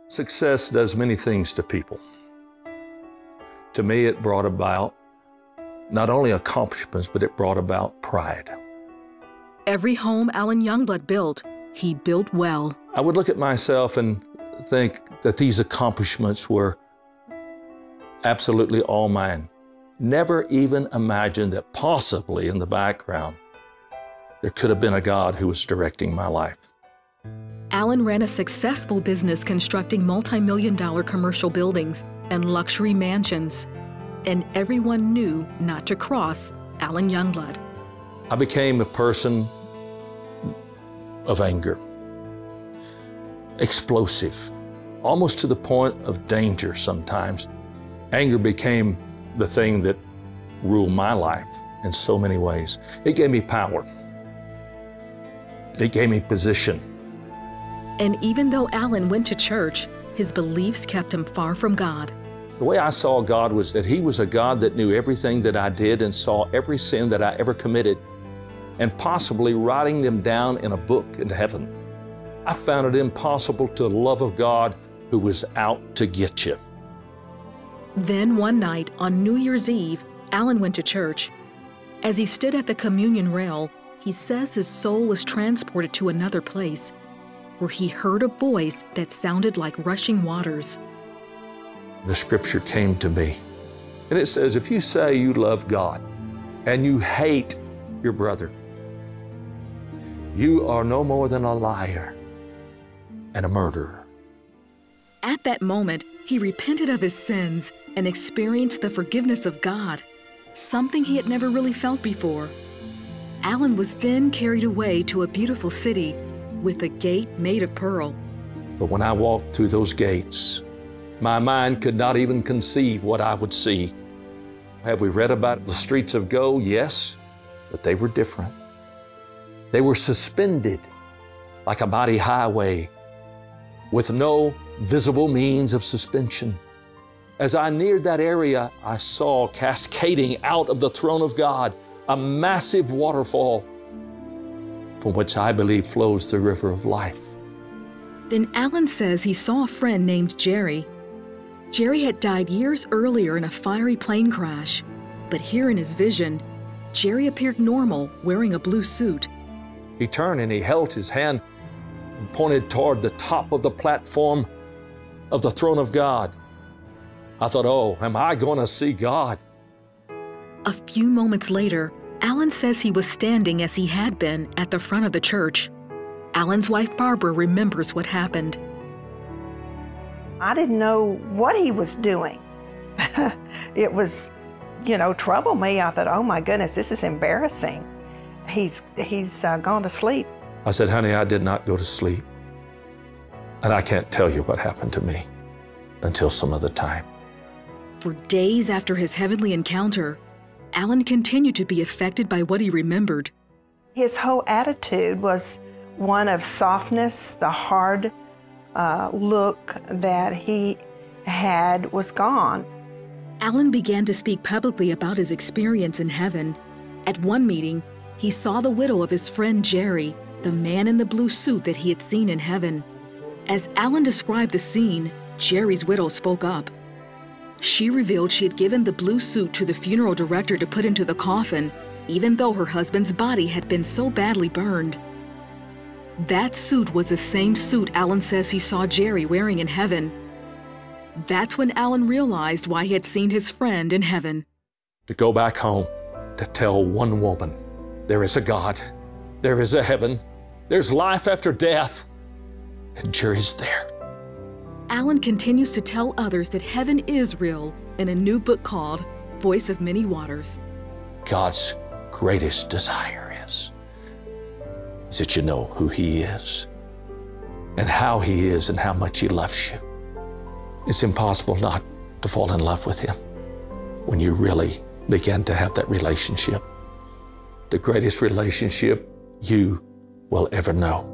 Success does many things to people. To me, it brought about not only accomplishments, but it brought about pride. Every home Alan Youngblood built, he built well. I would look at myself and think that these accomplishments were absolutely all mine. Never even imagined that possibly in the background, there could have been a God who was directing my life. Alan ran a successful business constructing multi-million-dollar commercial buildings and luxury mansions, and everyone knew not to cross Alan Youngblood. I became a person of anger, explosive, almost to the point of danger sometimes. Anger became the thing that ruled my life in so many ways. It gave me power. It gave me position. And even though Alan went to church, his beliefs kept him far from God. The way I saw God was that He was a God that knew everything that I did and saw every sin that I ever committed, and possibly writing them down in a book in heaven. I found it impossible to love a God who was out to get you. Then one night on New Year's Eve, Alan went to church. As he stood at the communion rail, he says his soul was transported to another place, where he heard a voice that sounded like rushing waters. The scripture came to me, and it says, if you say you love God and you hate your brother, you are no more than a liar and a murderer. At that moment, he repented of his sins and experienced the forgiveness of God, something he had never really felt before. Alan was then carried away to a beautiful city with a gate made of pearl. But when I walked through those gates, my mind could not even conceive what I would see. Have we read about the streets of gold? Yes, but they were different. They were suspended like a mighty highway with no visible means of suspension. As I neared that area, I saw cascading out of the throne of God a massive waterfall from which I believe flows the river of life. Then Alan says he saw a friend named Jerry. Jerry had died years earlier in a fiery plane crash, but here in his vision, Jerry appeared normal, wearing a blue suit. He turned and he held his hand and pointed toward the top of the platform of the throne of God. I thought, oh, am I going to see God? A few moments later, Alan says he was standing as he had been at the front of the church. Alan's wife, Barbara, remembers what happened. I didn't know what he was doing. It was, troubled me. I thought, oh my goodness, this is embarrassing. He's gone to sleep. I said, honey, I did not go to sleep. And I can't tell you what happened to me until some other time. For days after his heavenly encounter, Alan continued to be affected by what he remembered. His whole attitude was one of softness. The hard look that he had was gone. Alan began to speak publicly about his experience in heaven. At one meeting, he saw the widow of his friend Jerry, the man in the blue suit that he had seen in heaven. As Alan described the scene, Jerry's widow spoke up. She revealed she had given the blue suit to the funeral director to put into the coffin, even though her husband's body had been so badly burned. That suit was the same suit Alan says he saw Jerry wearing in heaven. That's when Alan realized why he had seen his friend in heaven. To go back home, to tell one woman, there is a God, there is a heaven, there's life after death, and Jerry's there. Alan continues to tell others that heaven is real in a new book called Voice of Many Waters. God's greatest desire is that you know who He is and how He is and how much He loves you. It's impossible not to fall in love with Him when you really begin to have that relationship, the greatest relationship you will ever know.